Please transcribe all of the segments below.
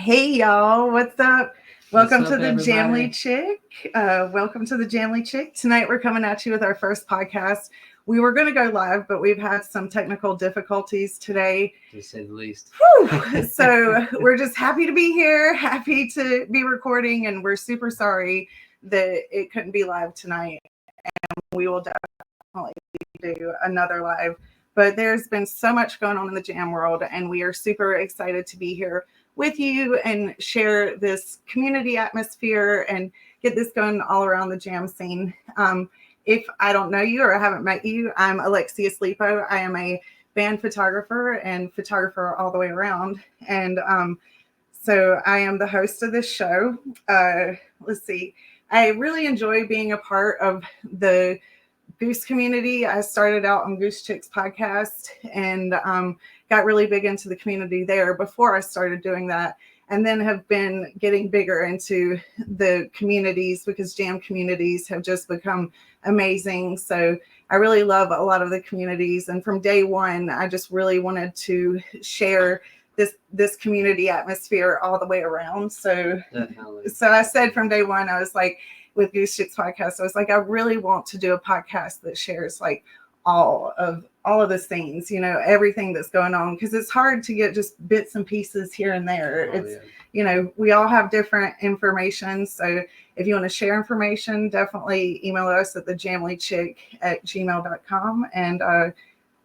Hey y'all, what's up? Welcome to the everybody? Jamly Chick. Welcome to the Jamly Chick. Tonight we're coming at you with our first podcast. We were going to go live, but we've had some technical difficulties today. To say the least. So we're just happy to be here, happy to be recording, and we're super sorry that it couldn't be live tonight. And we will definitely do another live. But there's been so much going on in the jam world, and we are super excited to be here with you and share this community atmosphere and get this going all around the jam scene. If I don't know you or I haven't met you, I'm Jason Lipot. I am a band photographer and photographer all the way around. And so I am the host of this show. Let's see. I really enjoy being a part of the Goose community. I started out on Goose Chicks podcast and got really big into the community there before I started doing that, and then have been getting bigger into the communities because jam communities have just become amazing. So I really love a lot of the communities, and from day one I just really wanted to share this community atmosphere all the way around. So I said from day one, I was like, with Goose Chicks podcast, I was like, I really want to do a podcast that shares like all of the things, everything that's going on, because it's hard to get just bits and pieces here and there. We all have different information. So if you want to share information, definitely email us at thejamlychick@gmail.com. And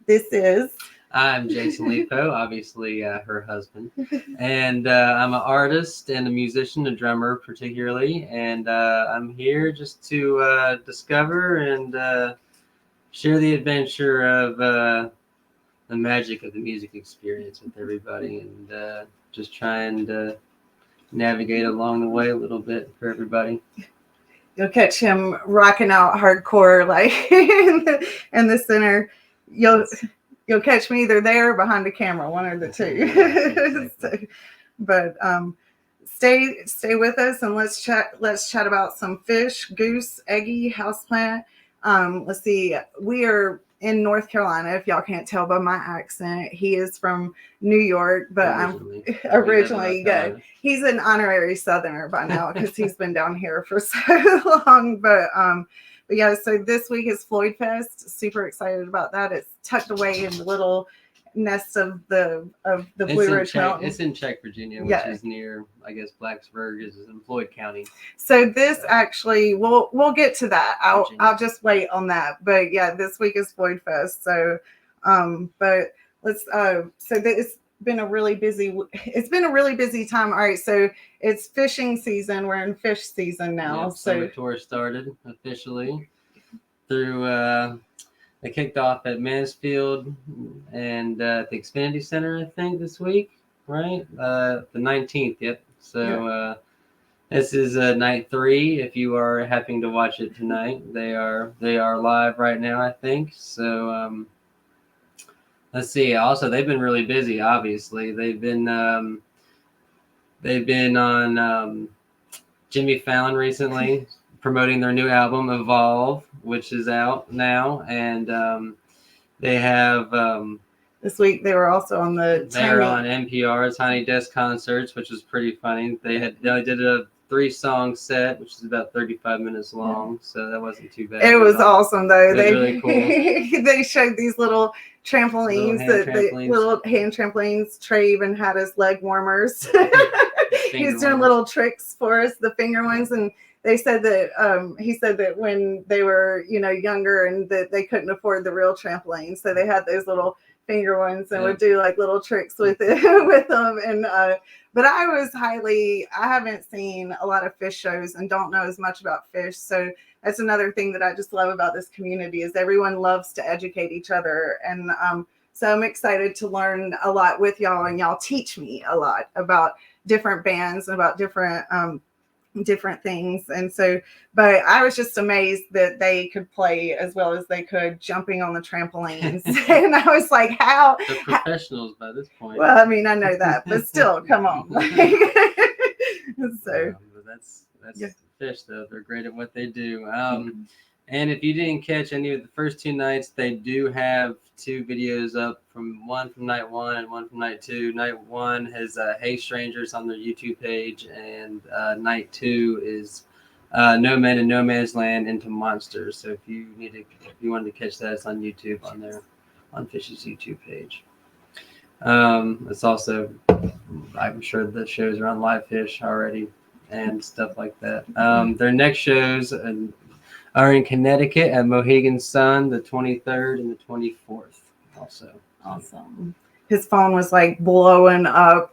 this is... I'm Jason Lipot, obviously her husband, and I'm an artist and a musician, a drummer particularly, and I'm here just to discover and share the adventure of the magic of the music experience with everybody, and just trying to navigate along the way a little bit for everybody. You'll catch him rocking out hardcore like in the center. You'll catch me either there or behind the camera, one or the two. Exactly. But stay with us and let's chat about some Phish, Goose, Eggy, Houseplant. Let's see. We are in North Carolina, if y'all can't tell by my accent. He is from New York, but I'm originally good. He's an honorary Southerner by now because he's been down here for so long. But yeah, so this week is FloydFest. Super excited about that. It's tucked away in the little nest of the Blue Ridge Mountain. It's in Czech, Virginia, which is near, I guess, Blacksburg is in Floyd County. So this actually, we'll get to that. I'll just wait on that. But yeah, this week is FloydFest. So, but let's. It's been a really busy time. All right, so it's fishing season. We're in fish season now. Yep, so the tour started officially through. They kicked off at Mansfield and at the Xfinity Center, I think, this week, right? The 19th, yep. So this is night 3. If you are happening to watch it tonight, they are live right now, I think. So let's see. Also, they've been really busy. Obviously, they've been on Jimmy Fallon recently. Promoting their new album Evolve, which is out now, and they have this week they were also on on NPR's Tiny Desk Concerts, which was pretty funny. They did a 3-song set, which is about 35 minutes long, so that wasn't too bad. It was awesome though. They really cool. They showed these little trampolines, little hand trampolines. Trey even had his leg warmers. He's doing little tricks for us, the finger ones, and they said that he said that when they were younger and that they couldn't afford the real trampolines, so they had those little finger ones and would do like little tricks with it with them. And but I haven't seen a lot of Phish shows and don't know as much about Phish, so that's another thing that I just love about this community is everyone loves to educate each other. And so I'm excited to learn a lot with y'all, and y'all teach me a lot about different bands and about different things. And so, but I was just amazed that they could play as well as they could jumping on the trampolines. And I was like, how? They're professionals by this point. Well, I mean, I know that, but still, come on. So that's Phish though. They're great at what they do. And if you didn't catch any of the first 2 nights, they do have 2 videos up, one from night 1 and one from night 2. Night 1 has Hey Strangers on their YouTube page, and night 2 is No Man in No Man's Land into Monsters. So if you wanted to catch that, it's on YouTube on Phish's YouTube page. It's also, I'm sure the shows are on Live Phish already and stuff like that. Their next shows are in Connecticut at Mohegan Sun, the 23rd and the 24th. Also, awesome. His phone was like blowing up.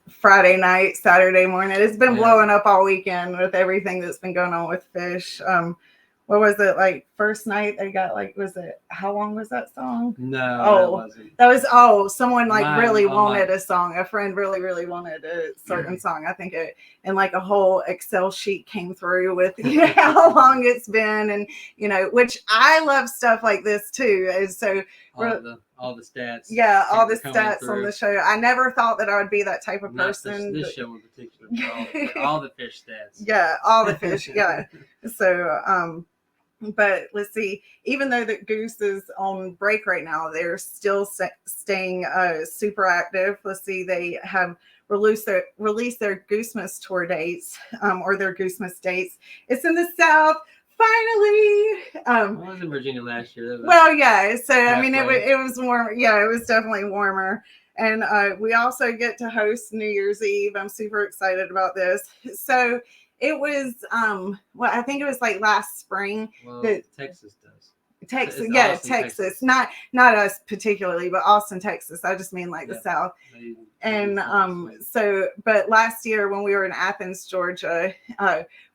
Friday night, Saturday morning. It's been blowing up all weekend with everything that's been going on with Phish. What was it, like first night they got, like, was it, how long was that song? No, that was someone like really wanted a song. A friend really wanted a certain song. I think and like a whole Excel sheet came through with how long it's been, and which I love stuff like this too. And so all the stats. Yeah, all the stats on the show. I never thought that I would be that type of person. This show in particular, all the Phish stats. Yeah, all the Phish. Yeah. So, but let's see. Even though that Goose is on break right now, they're still staying super active. Let's see. They have released their Goosemas tour dates, or their Goosemas dates. It's in the South. Finally, I was in Virginia last year. Well, yeah. So I mean, it was warm. Yeah, it was definitely warmer. And we also get to host New Year's Eve. I'm super excited about this. So it was, I think it was like last spring. Well, Texas does. Texas, yeah, Austin, Texas. Not us particularly, but Austin, Texas. I just mean like the South. And but last year when we were in Athens, Georgia,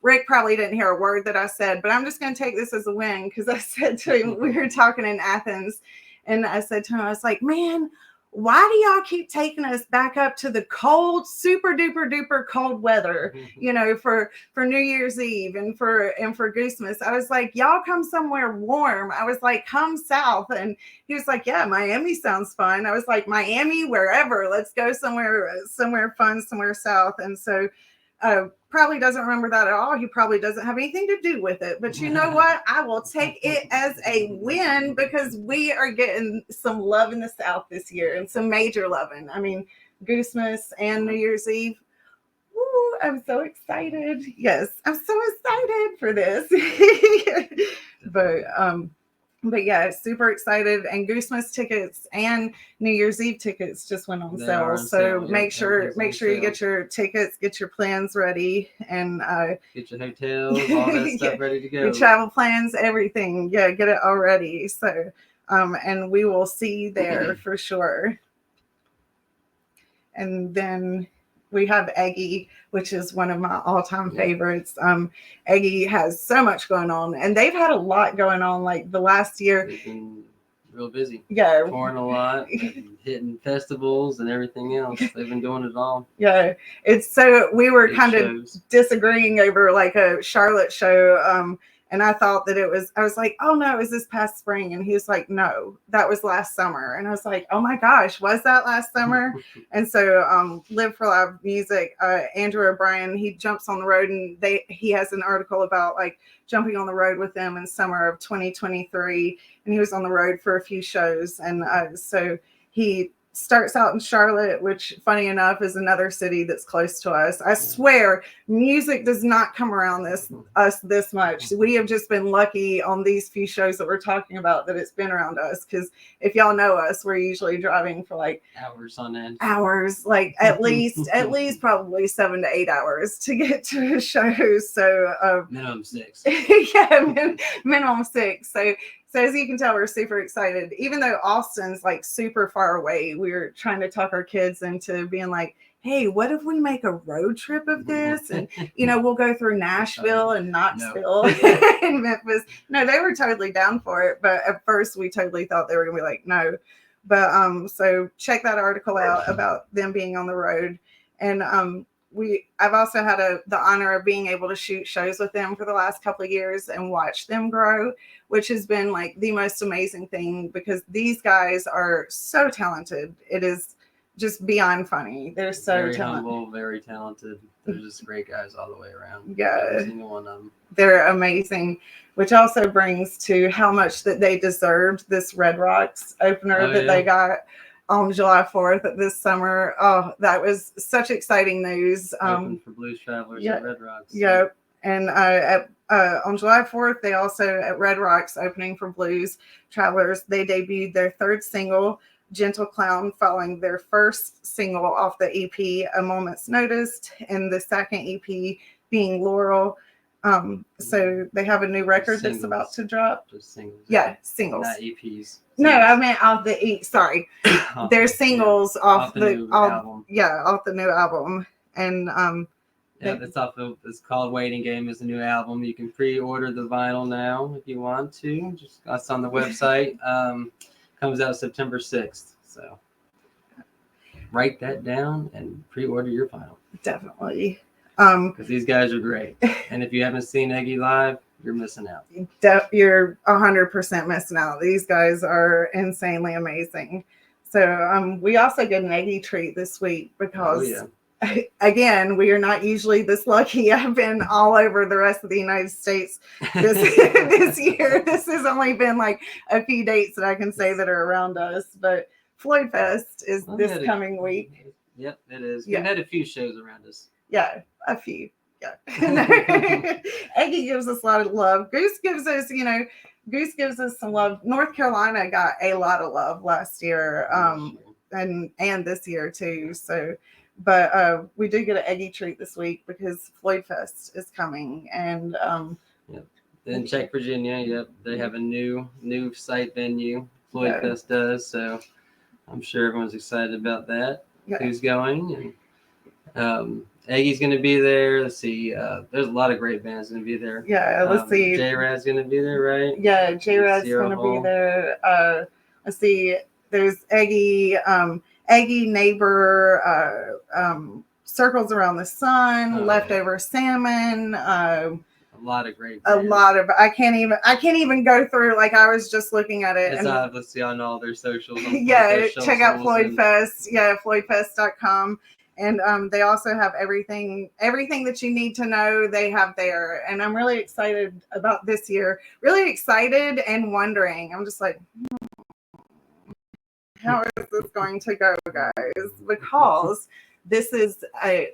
Rick probably didn't hear a word that I said, but I'm just going to take this as a win, because I said to him, we were talking in Athens, and I said to him, I was like, man, why do y'all keep taking us back up to the cold, super duper duper cold weather, for New Year's Eve and for Goosemas? I was like, y'all come somewhere warm. I was like, come south. And he was like, yeah, Miami sounds fun. I was like, Miami, wherever, let's go somewhere fun, somewhere south. And so probably doesn't remember that at all. He probably doesn't have anything to do with it. But you know what? I will take it as a win, because we are getting some love in the South this year, and some major loving. I mean, Goosemas and New Year's Eve. Ooh, I'm so excited. Yes, I'm so excited for this. But yeah, super excited. And Goosemas tickets and New Year's Eve tickets just went on sale. So make sure you get your tickets, get your plans ready, and get your hotels, all that stuff ready to go. Your travel plans, everything. Yeah, get it all ready. So and we will see you there for sure. And then we have Eggy, which is one of my all-time favorites. Eggy has so much going on, and they've had a lot going on. Like the last year, they've been real busy. Yeah, touring a lot, hitting festivals and everything else. They've been doing it all. Yeah, it's so we were Big kind shows. of disagreeing over like a Charlotte show. And I thought that I was like, oh no, it was this past spring. And he was like, no, that was last summer. And I was like, oh my gosh, was that last summer? And so Live for Live Music, Andrew O'Brien, he jumps on the road, and he has an article about like jumping on the road with them in summer of 2023. And he was on the road for a few shows. And so he starts out in Charlotte, which funny enough is another city that's close to us. I swear music does not come around us this much. We have just been lucky on these few shows that we're talking about that it's been around us, because if y'all know us, we're usually driving for like hours on end. Hours, like at least probably 7 to 8 hours to get to a show. So minimum 6. Yeah, minimum 6. So as you can tell, we're super excited. Even though Austin's like super far away, we're trying to talk our kids into being like, hey, what if we make a road trip of this? And, we'll go through Nashville and Knoxville and Memphis. No, they were totally down for it. But at first we totally thought they were going to be like, no. But so check that article out about them being on the road. And I've also had the honor of being able to shoot shows with them for the last couple of years and watch them grow, which has been like the most amazing thing, because these guys are so talented. It is just beyond funny. They're so very talented. humble, very talented. They're just great guys all the way around. Yeah. Every single one of them. They're amazing, which also brings to how much that they deserved this Red Rocks opener they got on July 4th this summer. Oh, that was such exciting news. Open for Blues Travelers at Red Rocks. Yeah. And on July 4th, they also at Red Rocks opening for Blues Travelers, they debuted their third single, Gentle Clown, following their first single off the EP, A Moment's Notice, and the second EP being Laurel. So they have a new record that's about to drop. Just singles. Yeah, singles. Not EPs. Singles. No, I meant off the sorry. They're singles off the new album. Yeah, off the new album. And it's called Waiting Game. Is the new album. You can pre-order the vinyl now if you want to. Just that's on the website. Comes out September 6th. So write that down and pre-order your vinyl. Definitely. Because these guys are great. And if you haven't seen Eggy live, you're missing out. You're 100% missing out. These guys are insanely amazing. So we also get an Eggy treat this week because, again, we are not usually this lucky. I've been all over the rest of the United States this year. This has only been like a few dates that I can say that are around us. But FloydFest is this coming week. Yep, it is. We've had a few shows around us. Yeah, a few. Yeah. Eggy gives us a lot of love. Goose gives us some love. North Carolina got a lot of love last year, and this year too. So, but we do get an Eggy treat this week because FloydFest is coming, and in Czech Virginia, they have a new site venue. FloydFest does, so I'm sure everyone's excited about that. Yeah. Who's going? And Eggy's going to be there. Let's see. There's a lot of great bands going to be there. Yeah, let's see. J-Rad's going to be there, right? Yeah, J-Rad's going to be there. Let's see. There's Eggy, Neighbor, Circles Around the Sun, Leftover Salmon. A lot of great bands. I can't even go through. Like, I was just looking at it. Let's see on all their socials. Check out FloydFest. Yeah, FloydFest.com. And they also have everything that you need to know they have there. And I'm really excited about this year. Really excited and wondering. I'm just like, how is this going to go, guys? Because this is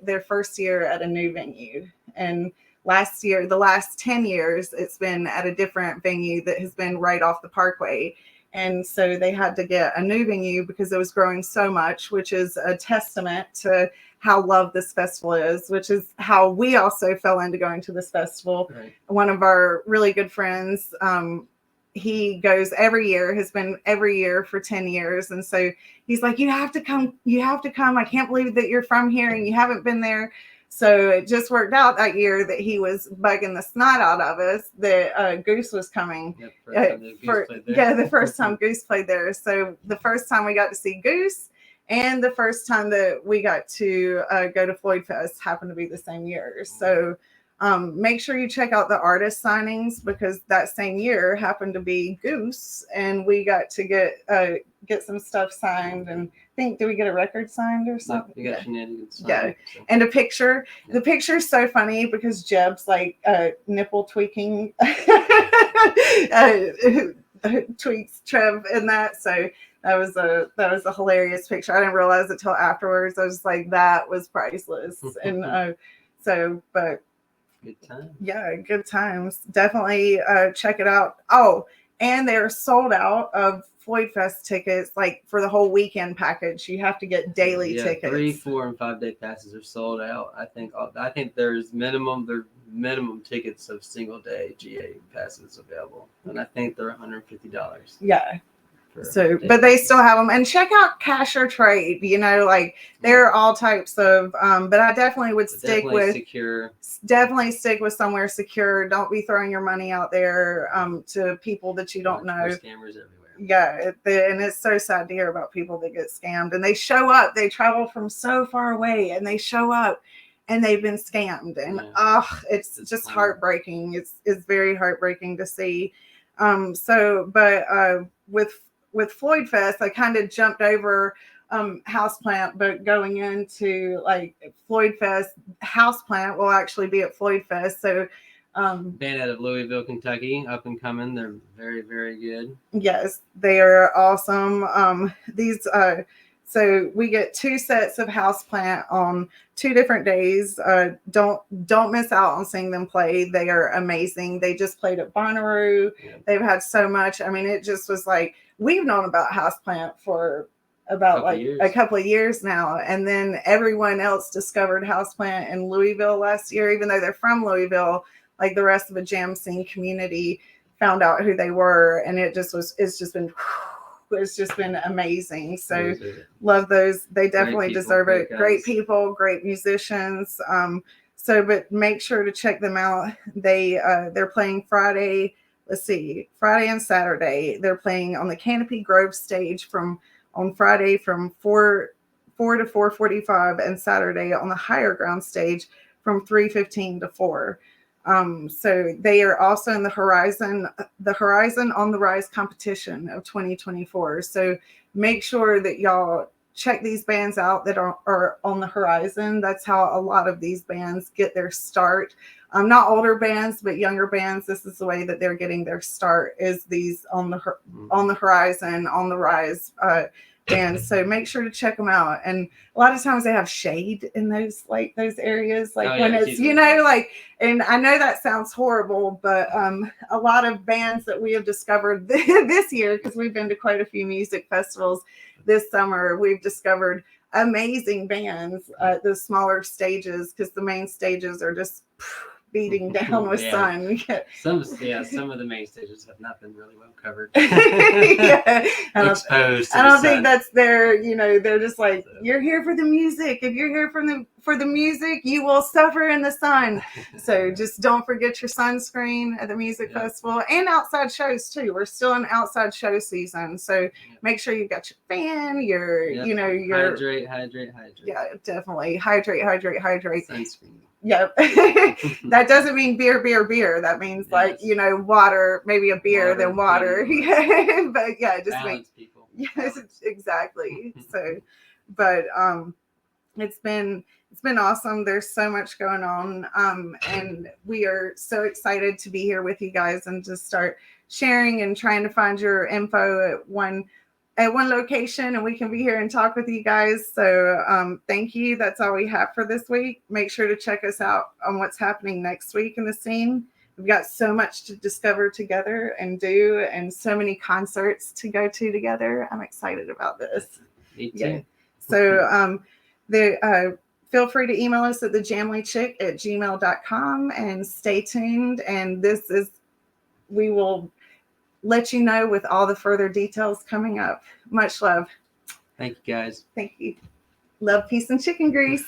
their first year at a new venue. And the last 10 years, it's been at a different venue that has been right off the Parkway. And so they had to get a new venue because it was growing so much, which is a testament to how loved this festival is, which is how we also fell into going to this festival. Right. One of our really good friends, he goes every year, has been every year for 10 years. And so he's like, you have to come. I can't believe that you're from here and you haven't been there. So it just worked out that year that he was bugging the snot out of us that Goose was coming. The first time Goose played there. So the first time we got to see Goose and the first time that we got to go to FloydFest happened to be the same year. So make sure you check out the artist signings because that same year happened to be Goose, and we got to get some stuff signed. And did we get a record signed or something? We got shenanigans signed. Yeah, so. And a picture. Yeah. The picture's so funny because Jeb's like nipple tweaking tweaks Trev in that. So that was a hilarious picture. I didn't realize it till afterwards. I was like, that was priceless. And but good time. Yeah, good times. Definitely check it out. Oh, and they're sold out of FloydFest tickets, like for the whole weekend package. You have to get daily tickets. 3, 4, and 5 day passes are sold out. I think there's minimum tickets of single day GA passes available, and I think they're $150. Yeah. So, but they still have them. And check out Cash or Trade. There are all types of. But I definitely would stick with secure. Definitely stick with somewhere secure. Don't be throwing your money out there to people that you don't know. Scammers everywhere. Yeah, and it's so sad to hear about people that get scammed. And they show up. They travel from so far away, and they show up, and they've been scammed. And it's just heartbreaking. It's very heartbreaking to see. With FloydFest, I kind of jumped over Houseplant, but going into like FloydFest, Houseplant will actually be at FloydFest. So band out of Louisville, Kentucky, up and coming. They're very, very good. Yes, they are awesome. So we get 2 sets of Houseplant on 2 different days. Don't miss out on seeing them play. They are amazing. They just played at Bonnaroo. Yeah. They've had so much. I mean, it just was like, we've known about Houseplant for about a couple of years now. And then everyone else discovered Houseplant in Louisville last year, even though they're from Louisville, like the rest of the jam scene community found out who they were. And it's just been amazing. So love those. They definitely deserve it. Great people, great musicians. But make sure to check them out. They're playing Friday. Let's see, Friday and Saturday. They're playing on the Canopy Grove stage on Friday from 4 to 4:45, and Saturday on the Higher Ground stage from 3:15 to 4. So they are also in the Horizon on the Rise competition of 2024. So make sure that y'all check these bands out that are on the horizon. That's how a lot of these bands get their start. Not older bands, but younger bands. This is the way that they're getting their start, is these on the horizon, on the rise bands. So make sure to check them out. And a lot of times they have shade in those areas, when it's, and I know that sounds horrible, but a lot of bands that we have discovered this year, because we've been to quite a few music festivals this summer, we've discovered amazing bands at the smaller stages, because the main stages are just beating down with sun. Some of the main stages have not been really well covered. Exposed. I don't think that's their, they're just like, you're here for the music. If you're here for the music, you will suffer in the sun. So just don't forget your sunscreen at the music festival, and outside shows too. We're still in outside show season. So make sure you got your fan, your hydrate. Yeah, definitely. Hydrate. Sunscreen. Yep. That doesn't mean beer. That means water, maybe a beer, then water. But just balance people. Yes, exactly. So, but it's been awesome. There's so much going on. And we are so excited to be here with you guys and just start sharing and trying to find your info at one location, and we can be here and talk with you guys. So thank you. That's all we have for this week. Make sure to check us out on what's happening next week in the scene. We've got so much to discover together and do, and so many concerts to go to together. I'm excited about this. Me too. Yeah. So feel free to email us at thejamlychick@gmail.com, and stay tuned. And we will let you know with all the further details coming up. Much love. Thank you, guys. Thank you. Love, peace, and chicken grease.